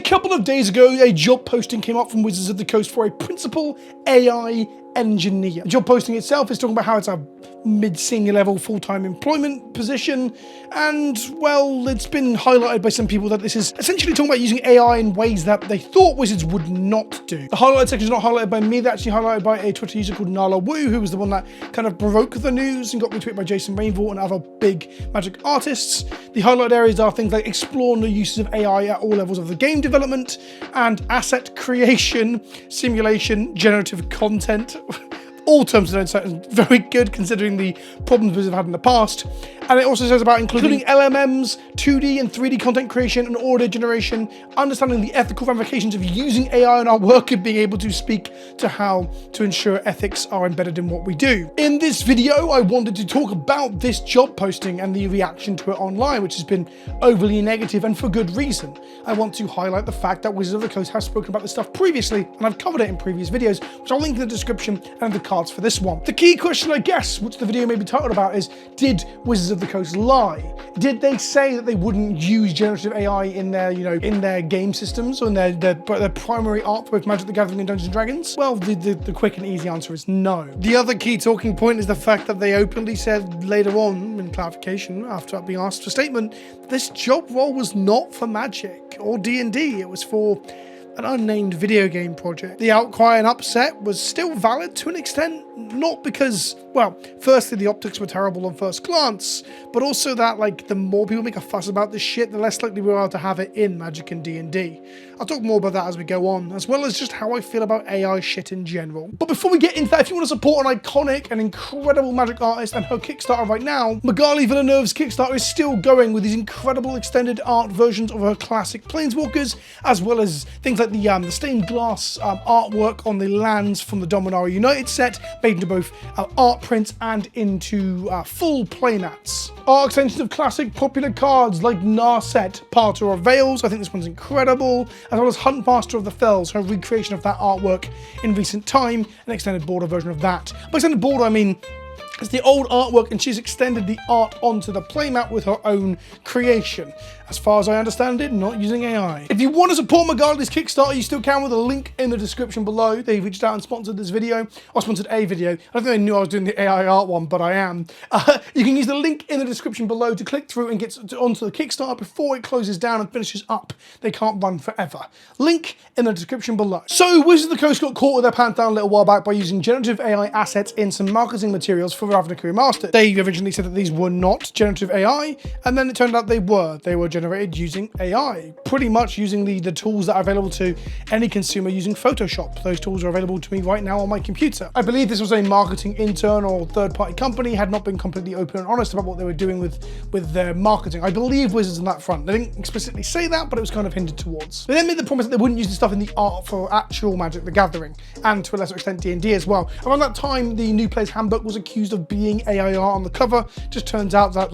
couple of days ago, a job posting came up from Wizards of the Coast for a principal AI engineer. The job posting itself is talking about how it's a mid-senior level full-time employment position, and well, it's been highlighted by some people that this is essentially talking about using AI in ways that they thought Wizards would not do. The highlighted section is not highlighted by me, they're actually highlighted by a Twitter user called Nala Wu, who was the one that kind of broke the news and got retweeted by Jason Rainville and other big Magic artists. The highlighted areas are things like exploring the uses of AI at all levels of the game development and asset creation, simulation, generative content. All terms of sound very good considering the problems we've had in the past. And it also says about including LMMs, 2D and 3D content creation and audio generation, understanding the ethical ramifications of using AI in our work and being able to speak to how to ensure ethics are embedded in what we do. In this video, I wanted to talk about this job posting and the reaction to it online, which has been overly negative and for good reason. I want to highlight the fact that Wizards of the Coast have spoken about this stuff previously, and I've covered it in previous videos, which I'll link in the description and the cards for this one. The key question, I guess, which the video may be titled about is, did Wizards of the Coast lie? Did they say that they wouldn't use generative AI in their, in their game systems or in their primary art for both Magic the Gathering and Dungeons & Dragons? Well, the quick and easy answer is no. The other key talking point is the fact that they openly said later on, in clarification, after being asked for a statement, this job role was not for Magic or D&D, it was for an unnamed video game project. The outcry and upset was still valid to an extent, not because, well, firstly, the optics were terrible on first glance, but also that, the more people make a fuss about this shit, the less likely we are to have it in Magic and D&D. I'll talk more about that as we go on, as well as just how I feel about AI shit in general. But before we get into that, if you want to support an iconic and incredible Magic artist and her Kickstarter right now, Magali Villeneuve's Kickstarter is still going with these incredible extended art versions of her classic Planeswalkers, as well as things like the stained glass artwork on the lands from the Dominaria United set, made into both art prints and into full playmats. Art extensions of classic popular cards like Narset, Parter of Veils, I think this one's incredible, as well as Huntmaster of the Fells, her recreation of that artwork in recent time, an extended border version of that. By extended border, I mean it's the old artwork and she's extended the art onto the playmat with her own creation. As far as I understand it, not using AI. If you want to support Magali's Kickstarter, you still can with a link in the description below. They reached out and sponsored this video, or sponsored a video. I don't think they knew I was doing the AI art one, but I am. You can use the link in the description below to click through and get onto the Kickstarter before it closes down and finishes up. They can't run forever. Link in the description below. So Wizards of the Coast got caught with their pants down a little while back by using generative AI assets in some marketing materials for Ravnica Remastered. They originally said that these were not generative AI, and then it turned out they were. They were generated using AI, pretty much using the tools that are available to any consumer using Photoshop. Those tools are available to me right now on my computer. I believe this was a marketing intern or third-party company, had not been completely open and honest about what they were doing with their marketing. I believe Wizards on that front. They didn't explicitly say that, but it was kind of hinted towards. They then made the promise that they wouldn't use the stuff in the art for actual Magic the Gathering, and to a lesser extent D&D as well. Around that time, the New Player's Handbook was accused of being AI art on the cover. Just turns out that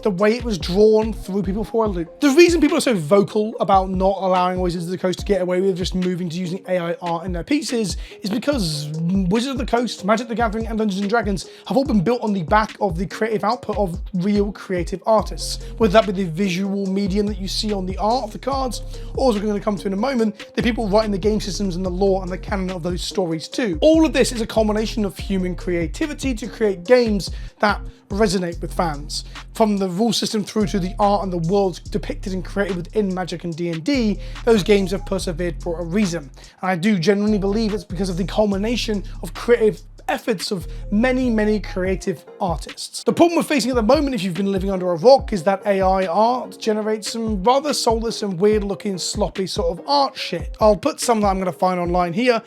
the way it was drawn threw people for a loop. The reason people are so vocal about not allowing Wizards of the Coast to get away with just moving to using AI art in their pieces is because Wizards of the Coast, Magic the Gathering and Dungeons & Dragons have all been built on the back of the creative output of real creative artists, whether that be the visual medium that you see on the art of the cards, or as we're going to come to in a moment, the people writing the game systems and the lore and the canon of those stories too. All of this is a combination of human creativity to create games that resonate with fans. From the rule system through to the art and the worlds depicted and created within Magic and D&D, those games have persevered for a reason. And I do genuinely believe it's because of the culmination of creative efforts of many creative artists. The problem we're facing at the moment, if you've been living under a rock, is that AI art generates some rather soulless and weird looking sloppy sort of art shit. I'll put some that I'm going to find online here.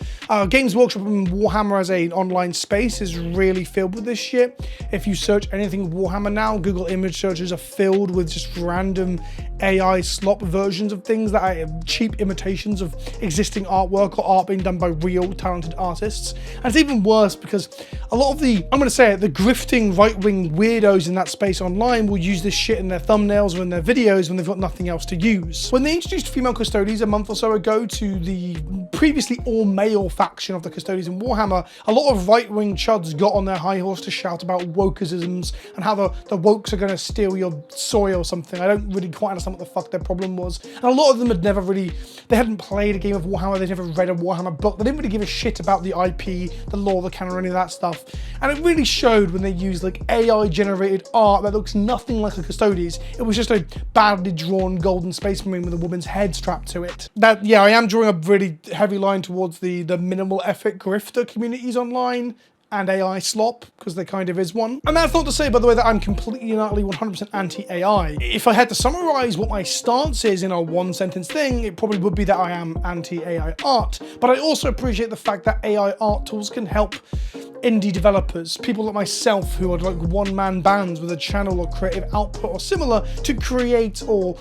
Games Workshop and Warhammer as an online space is really filled with this shit. If you search anything Warhammer now, Google image searches are filled with just random AI slop versions of things that are cheap imitations of existing artwork or art being done by real talented artists. And it's even worse because because a lot of the, I'm going to say it, the grifting right-wing weirdos in that space online will use this shit in their thumbnails or in their videos when they've got nothing else to use. When they introduced female custodians a month or so ago to the previously all-male faction of the custodians in Warhammer, a lot of right-wing chuds got on their high horse to shout about wokeisms and how the wokes are going to steal your soy or something. I don't really quite understand what the fuck their problem was. And a lot of them had never really, they hadn't played a game of Warhammer, they'd never read a Warhammer book, they didn't really give a shit about the IP, the lore, the canon, or any of that stuff. And it really showed when they used like AI generated art that looks nothing like a Custodes. It was just a badly drawn golden space marine with a woman's head strapped to it. That, yeah, I am drawing a really heavy line towards the minimal effort grifter communities online and AI slop, because there kind of is one. And that's not to say, by the way, that I'm completely and utterly 100% anti-AI. If I had to summarize what my stance is in a one-sentence thing, it probably would be that I am anti-AI art. But I also appreciate the fact that AI art tools can help indie developers, people like myself who are like one-man bands with a channel or creative output or similar, to create or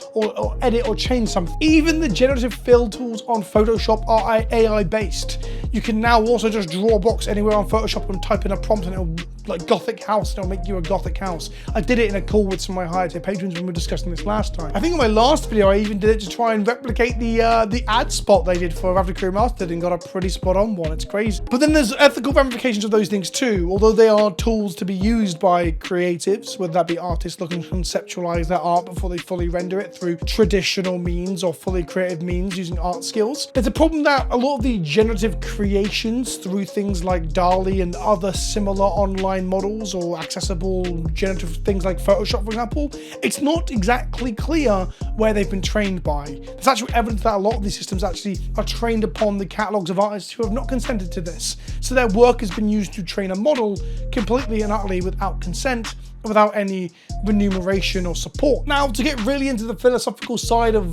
edit or change something. Even the generative fill tools on Photoshop are AI-based. You can now also just draw a box anywhere on Photoshop and type in a prompt and it'll, like, Gothic house, and it'll make you a Gothic house. I did it in a call with some of my higher tier patrons when we were discussing this last time. I think in my last video I even did it to try and replicate the ad spot they did for Ravnica Remastered and got a pretty spot on one. It's crazy. But then there's ethical ramifications of those things too. Although they are tools to be used by creatives, whether that be artists looking to conceptualize their art before they fully render it through traditional means or fully creative means using art skills. There's a problem that a lot of the generative creations through things like DALL-E and other similar online models or accessible generative things like Photoshop, for example, it's not exactly clear where they've been trained by. There's actual evidence that a lot of these systems actually are trained upon the catalogs of artists who have not consented to this. So their work has been used to train a model completely and utterly without consent, without any remuneration or support. Now, to get really into the philosophical side of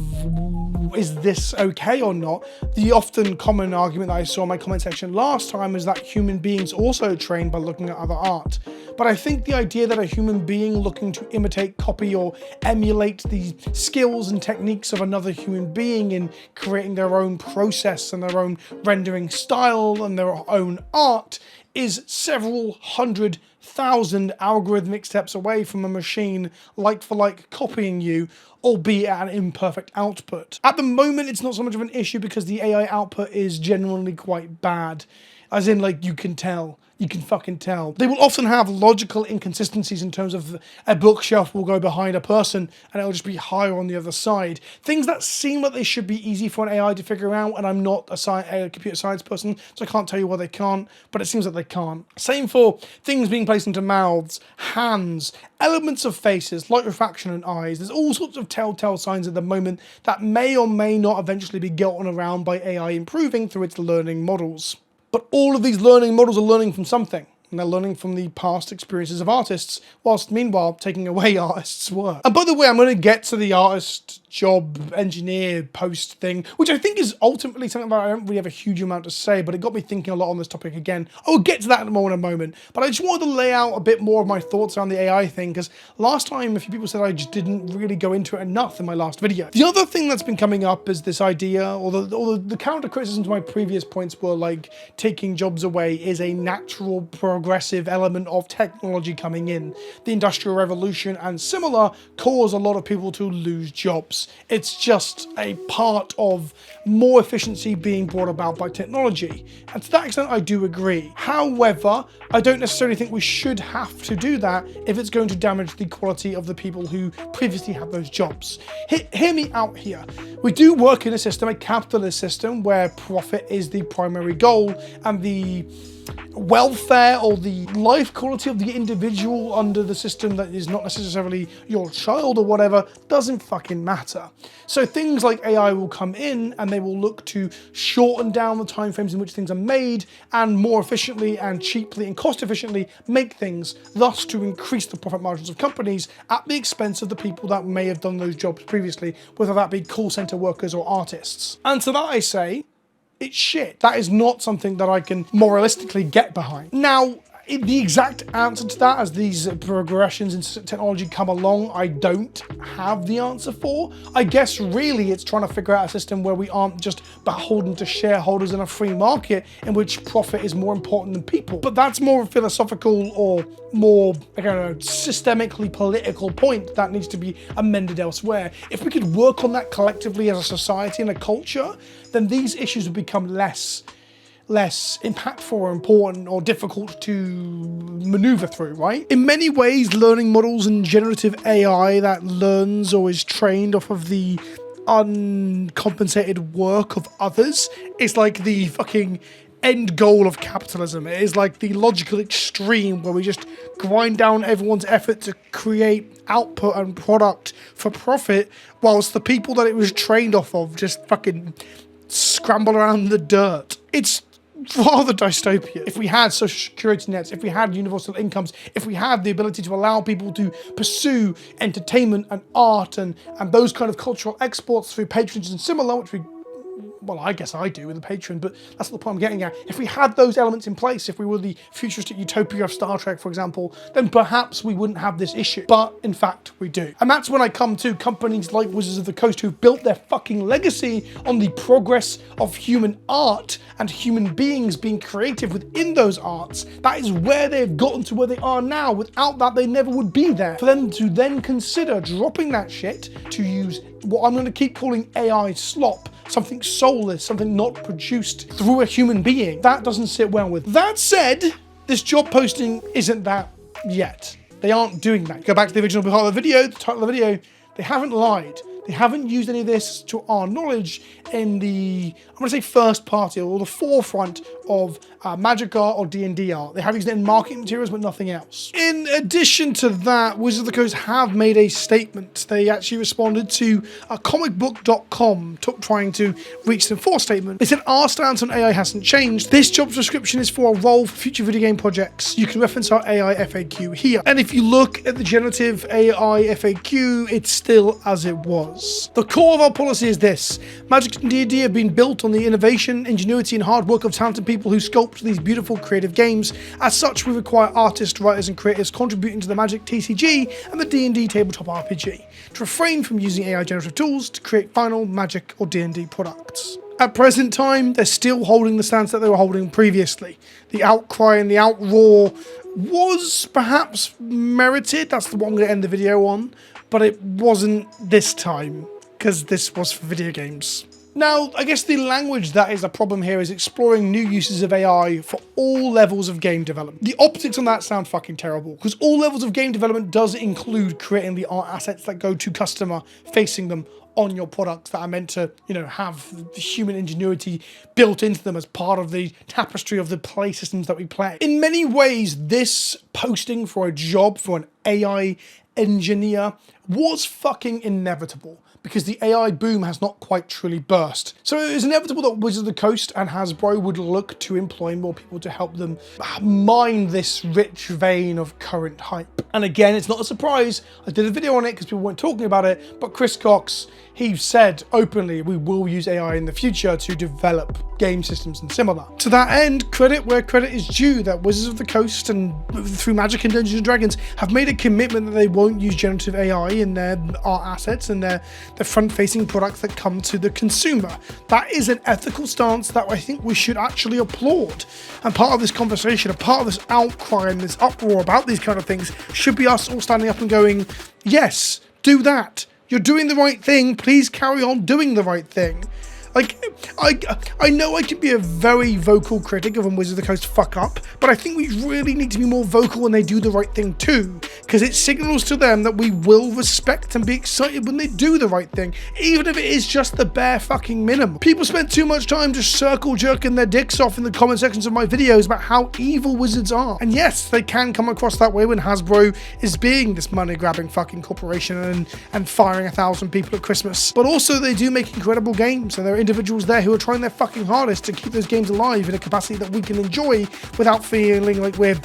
is this okay or not, the often common argument that I saw in my comment section last time is that human beings also train by looking at other art. But I think the idea that a human being looking to imitate, copy, or emulate the skills and techniques of another human being in creating their own process and their own rendering style and their own art is several 100,000 algorithmic steps away from a machine like for like copying you, albeit at an imperfect output. At the moment, it's not so much of an issue because the AI output is generally quite bad. As in, like, you can tell. You can fucking tell. They will often have logical inconsistencies in terms of a bookshelf will go behind a person and it'll just be higher on the other side. Things that seem like they should be easy for an AI to figure out, and I'm not a computer science person, so I can't tell you why they can't, but it seems like they can't. Same for things being placed into mouths, hands, elements of faces, light refraction and eyes. There's all sorts of telltale signs at the moment that may or may not eventually be gotten around by AI improving through its learning models. But all of these learning models are learning from something, and they're learning from the past experiences of artists, whilst meanwhile taking away artists' work. And by the way, I'm going to get to the artist job, engineer, post thing, which I think is ultimately something that I don't really have a huge amount to say, but it got me thinking a lot on this topic again. I will get to that more in a moment, but I just wanted to lay out a bit more of my thoughts around the AI thing, because last time a few people said I just didn't really go into it enough in my last video. The other thing that's been coming up is this idea, or the counter criticism to my previous points were like taking jobs away is a natural progressive element of technology coming in. The Industrial Revolution and similar cause a lot of people to lose jobs. It's just a part of more efficiency being brought about by technology. And to that extent, I do agree. However, I don't necessarily think we should have to do that if it's going to damage the quality of the people who previously had those jobs. Hear me out here. We do work in a system, a capitalist system, where profit is the primary goal and the welfare or the life quality of the individual under the system that is not necessarily your child or whatever doesn't fucking matter. So things like AI will come in and they will look to shorten down the timeframes in which things are made and more efficiently and cheaply and cost efficiently make things, thus to increase the profit margins of companies at the expense of the people that may have done those jobs previously, whether that be call center workers or artists. And to that I say, it's shit. That is not something that I can moralistically get behind. Now, The exact answer to that, as these progressions in technology come along, I don't have the answer for. I guess really it's trying to figure out a system where we aren't just beholden to shareholders in a free market in which profit is more important than people. But that's more a philosophical or more, I don't know, systemically political point that needs to be amended elsewhere. If we could work on that collectively as a society and a culture, then these issues would become less impactful or important or difficult to maneuver through, right? In many ways, learning models and generative AI that learns or is trained off of the uncompensated work of others is like the fucking end goal of capitalism. It is like the logical extreme where we just grind down everyone's effort to create output and product for profit, whilst the people that it was trained off of just fucking scramble around the dirt. It's rather dystopian. If we had social security nets, if we had universal incomes, if we had the ability to allow people to pursue entertainment and art and those kind of cultural exports through patronage and similar, which we, well, I guess I do with a Patreon, but that's not the point I'm getting at. If we had those elements in place, if we were the futuristic utopia of Star Trek, for example, then perhaps we wouldn't have this issue. But in fact, we do. And that's when I come to companies like Wizards of the Coast who've built their fucking legacy on the progress of human art and human beings being creative within those arts. That is where they've gotten to where they are now. Without that, they never would be there. For them to then consider dropping that shit to use what I'm going to keep calling AI slop, something soulless, something not produced through a human being, that doesn't sit well with. That said, this job posting isn't that yet. They aren't doing that. Go back to the original part of the video, the title of the video, they haven't lied. They haven't used any of this, to our knowledge, in the, I'm going to say first party or the forefront of Magic art or D&D art. They have used it in marketing materials, but nothing else. In addition to that, Wizards of the Coast have made a statement. They actually responded to comicbook.com trying to reach the enforced statement. They said, our stance on AI hasn't changed. This job description is for a role for future video game projects. You can reference our AI FAQ here. And if you look at the generative AI FAQ, it's still as it was. The core of our policy is this. Magic and D&D have been built on the innovation, ingenuity, and hard work of talented people who sculpt these beautiful creative games. As such, we require artists, writers, and creators contributing to the Magic TCG and the D&D tabletop RPG to refrain from using AI generative tools to create final Magic or D&D products. At present time, they're still holding the stance that they were holding previously. The outcry and the outroar was perhaps merited. That's the one I'm going to end the video on. But it wasn't this time, because this was for video games. Now, I guess the language that is a problem here is exploring new uses of AI for all levels of game development. The optics on that sound fucking terrible, because all levels of game development does include creating the art assets that go to customer, facing them on your products that are meant to, you know, have the human ingenuity built into them as part of the tapestry of the play systems that we play. In many ways, this posting for a job for an AI engineer was fucking inevitable, because the AI boom has not quite truly burst. So it was inevitable that Wizards of the Coast and Hasbro would look to employ more people to help them mine this rich vein of current hype. And again, it's not a surprise. I did a video on it because people weren't talking about it, but Chris Cox, he said openly, we will use AI in the future to develop game systems and similar. To that end, credit where credit is due, that Wizards of the Coast and through Magic and Dungeons & Dragons have made a commitment that they won't use generative AI in their art assets and their front-facing products that come to the consumer. That is an ethical stance that I think we should actually applaud. And part of this conversation, a part of this outcry and this uproar about these kind of things should be us all standing up and going, yes, do that. You're doing the right thing. Please carry on doing the right thing. Like, I know I can be a very vocal critic of when Wizards of the Coast fuck up, but I think we really need to be more vocal when they do the right thing too, because it signals to them that we will respect and be excited when they do the right thing, even if it is just the bare fucking minimum. People spend too much time just circle jerking their dicks off in the comment sections of my videos about how evil Wizards are. And yes, they can come across that way when Hasbro is being this money-grabbing fucking corporation and firing 1,000 people at Christmas. But also they do make incredible games, and there are individuals there who are trying their fucking hardest to keep those games alive in a capacity that we can enjoy without feeling like we're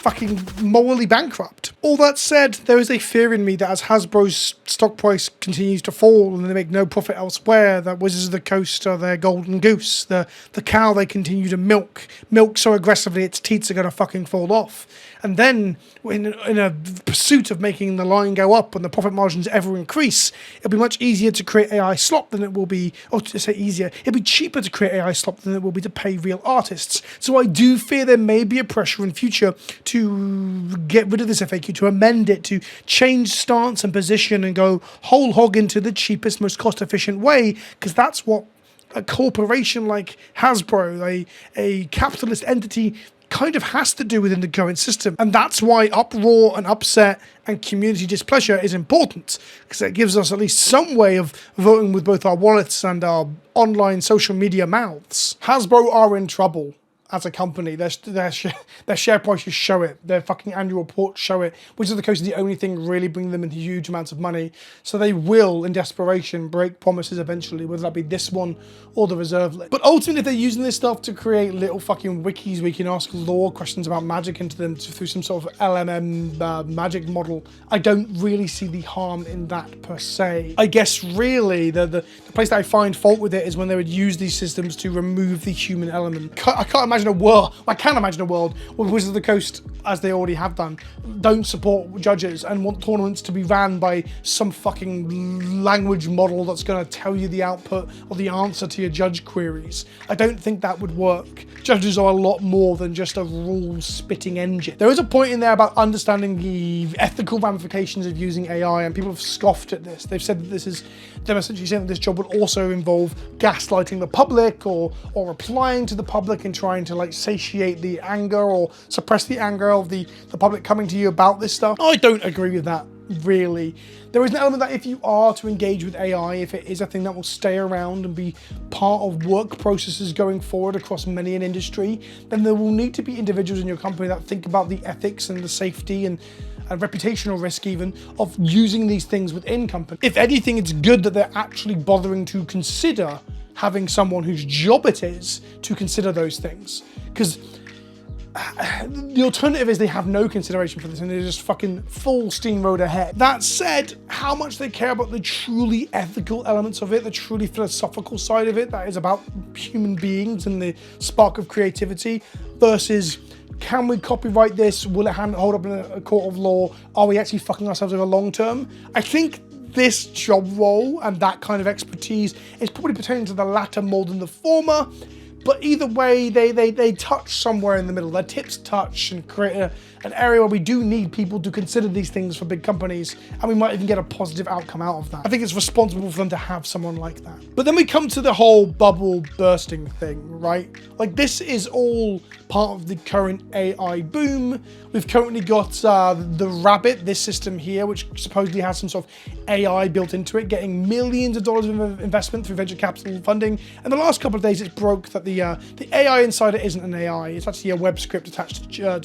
fucking morally bankrupt. All that said, there is a fear in me that as Hasbro's stock price continues to fall and they make no profit elsewhere, that Wizards of the Coast are their golden goose, the cow they continue to milk so aggressively its teats are going to fucking fall off. And then, in a pursuit of making the line go up and the profit margins ever increase, it'll be much easier to create AI slop than it will be, or to say easier, it'll be cheaper to create AI slop than it will be to pay real artists. So I do fear there may be a pressure in future to get rid of this FAQ, to amend it, to change stance and position and go whole hog into the cheapest, most cost-efficient way, because that's what a corporation like Hasbro, a capitalist entity, kind of has to do within the current system. And that's why uproar and upset and community displeasure is important, because it gives us at least some way of voting with both our wallets and our online social media mouths. Hasbro are in trouble as a company. Their share prices show it. Their fucking annual reports show it. Wizards of the Coast is the only thing really bringing them into huge amounts of money. So they will, in desperation, break promises eventually, whether that be this one or the reserve list. But ultimately, if they're using this stuff to create little fucking wikis where you can ask lore questions about magic into them through some sort of LMM magic model, I don't really see the harm in that per se. I guess really the place that I find fault with it is when they would use these systems to remove the human element. I can't imagine a world, I can imagine a world where Wizards of the Coast, as they already have done, don't support judges and want tournaments to be ran by some fucking language model that's going to tell you the output or the answer to your judge queries. I don't think that would work. Judges are a lot more than just a rule-spitting engine. There is a point in there about understanding the ethical ramifications of using AI, and people have scoffed at this. They've said that they're essentially saying that this job would also involve gaslighting the public or replying to the public and trying to like satiate the anger or suppress the anger of the public coming to you about this stuff. I don't agree with that, really. There is an element that if you are to engage with AI, if it is a thing that will stay around and be part of work processes going forward across many an industry, then there will need to be individuals in your company that think about the ethics and the safety and reputational risk even of using these things within company. If anything, it's good that they're actually bothering to consider having someone whose job it is to consider those things. Because the alternative is they have no consideration for this and they're just fucking full steamroad ahead. That said, how much they care about the truly ethical elements of it, the truly philosophical side of it, that is about human beings and the spark of creativity, versus can we copyright this? Will it hold up in a court of law? Are we actually fucking ourselves over long term? I think this job role and that kind of expertise is probably pertaining to the latter more than the former. But either way, they touch somewhere in the middle. Their tips touch and create an area where we do need people to consider these things for big companies, and we might even get a positive outcome out of that. I think it's responsible for them to have someone like that. But then we come to the whole bubble bursting thing, right? Like, this is all part of the current AI boom. We've currently got the Rabbit, this system here, which supposedly has some sort of AI built into it, getting millions of dollars of investment through venture capital funding. And the last couple of days, it's broke that the AI inside it isn't an AI. It's actually a web script attached to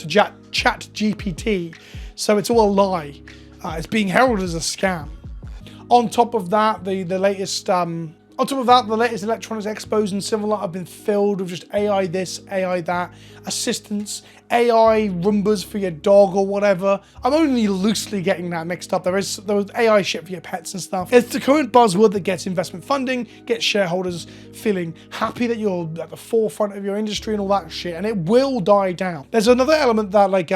ChatGPT. So it's all a lie. It's being heralded as a scam. On top of that, the latest electronics expos and similar have been filled with just AI this, AI that, assistants, AI Roombas for your dog or whatever. I'm only loosely getting that mixed up. There was AI shit for your pets and stuff. It's the current buzzword that gets investment funding, gets shareholders feeling happy that you're at the forefront of your industry and all that shit, and it will die down. There's another element that like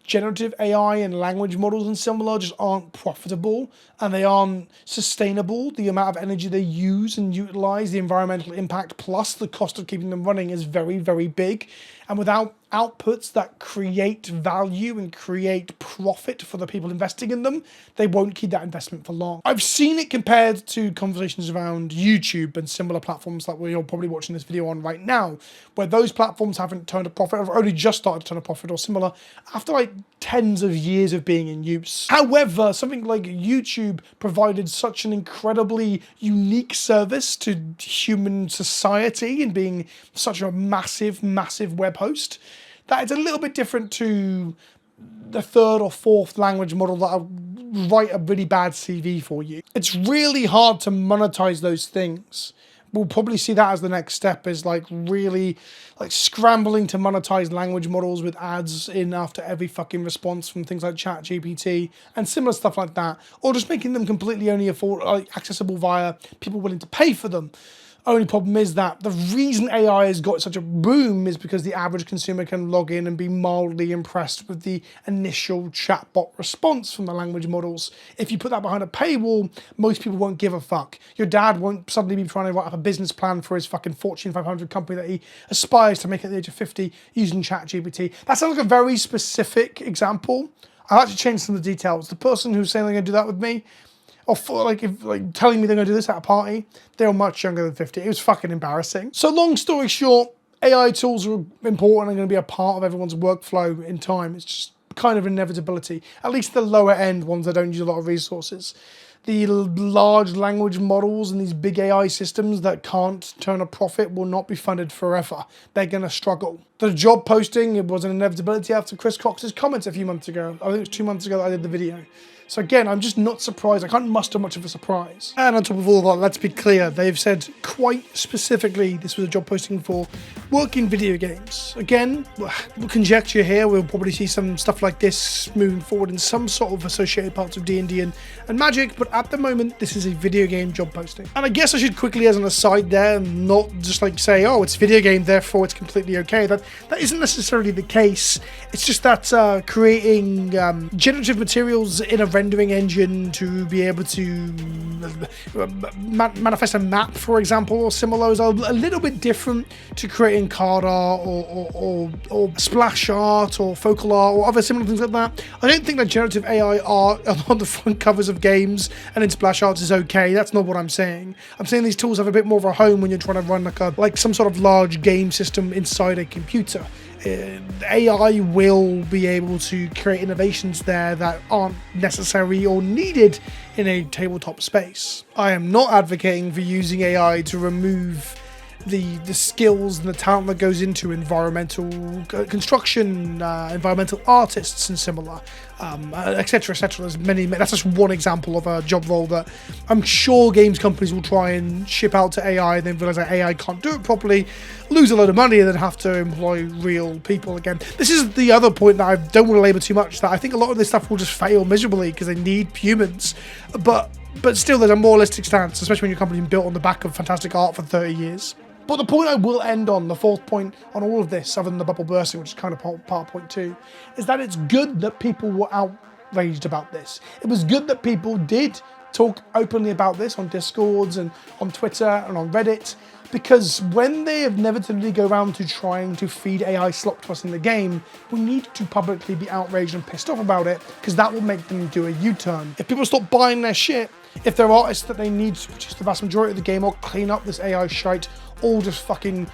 generative AI and language models and similar just aren't profitable and they aren't sustainable. The amount of energy they use and utilize, the environmental impact plus the cost of keeping them running is very, very big. And without outputs that create value and create profit for the people investing in them, they won't keep that investment for long. I've seen it compared to conversations around YouTube and similar platforms that we're probably watching this video on right now, where those platforms haven't turned a profit or only just started to turn a profit or similar after like tens of years of being in use. However, something like YouTube provided such an incredibly unique service to human society and being such a massive, massive web host that it's a little bit different to the third or fourth language model that'll write a really bad CV for you. It's really hard to monetize those things we'll probably see that as the next step, is like really like scrambling to monetize language models with ads in after every fucking response from things like ChatGPT and similar stuff like that, or just making them completely only accessible via people willing to pay for them. Only problem is that the reason AI has got such a boom is because the average consumer can log in and be mildly impressed with the initial chatbot response from the language models. If you put that behind a paywall, most people won't give a fuck. Your dad won't suddenly be trying to write up a business plan for his fucking Fortune 500 company that he aspires to make at the age of 50 using ChatGPT. That sounds like a very specific example. I'll actually change some of the details. The person who's saying they're going to do that with me, or telling me they're going to do this at a party, they were much younger than 50. It was fucking embarrassing. So long story short, AI tools are important and going to be a part of everyone's workflow in time. It's just kind of an inevitability. At least the lower end ones that don't use a lot of resources. The large language models and these big AI systems that can't turn a profit will not be funded forever. They're going to struggle. The job posting, it was an inevitability after Chris Cox's comments a few months ago. I think it was 2 months ago that I did the video. So again, I'm just not surprised. I can't muster much of a surprise. And on top of all that, let's be clear, they've said quite specifically this was a job posting for work in video games. Again, we'll conjecture here, we'll probably see some stuff like this moving forward in some sort of associated parts of D&D and Magic, but at the moment, this is a video game job posting. And I guess I should quickly, as an aside there, not just like say, oh, it's video game, therefore it's completely okay. That isn't necessarily the case. It's just that creating generative materials in a rendering engine to be able to manifest a map, for example, or similar, is a little bit different to creating card art or splash art or focal art or other similar things like that. I don't think that generative AI art on the front covers of games and in splash arts is okay. That's not what I'm saying. I'm saying these tools have a bit more of a home when you're trying to run like some sort of large game system inside a computer. AI will be able to create innovations there that aren't necessary or needed in a tabletop space. I am not advocating for using AI to remove the skills and the talent that goes into environmental construction, environmental artists and similar, etc., etc. There's many. That's just one example of a job role that I'm sure games companies will try and ship out to AI, then realize that AI can't do it properly, lose a load of money, and then have to employ real people again. This is the other point that I don't want to labor too much, that I think a lot of this stuff will just fail miserably because they need humans. But still, there's a moralistic stance, especially when your company's been built on the back of fantastic art for 30 years. But the point I will end on, the fourth point on all of this, other than the bubble bursting, which is kind of part of point 2, is that it's good that people were outraged about this. It was good that people did talk openly about this on Discords and on Twitter and on Reddit, because when they inevitably go around to trying to feed AI slop to us in the game, we need to publicly be outraged and pissed off about it, because that will make them do a U-turn. If people stop buying their shit, if they're artists that they need to produce the vast majority of the game or clean up this AI shite, or just fucking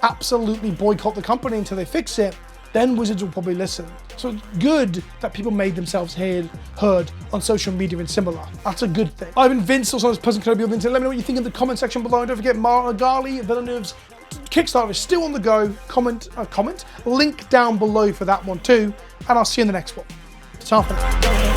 absolutely boycott the company until they fix it, then Wizards will probably listen. So it's good that people made themselves heard on social media and similar. That's a good thing. I've been Vince, also known as PleasantKenobi on Vince. Let me know what you think in the comment section below. And don't forget, Magali, Villeneuve's Kickstarter is still on the go. Comment, link down below for that one too. And I'll see you in the next one. Ta for now.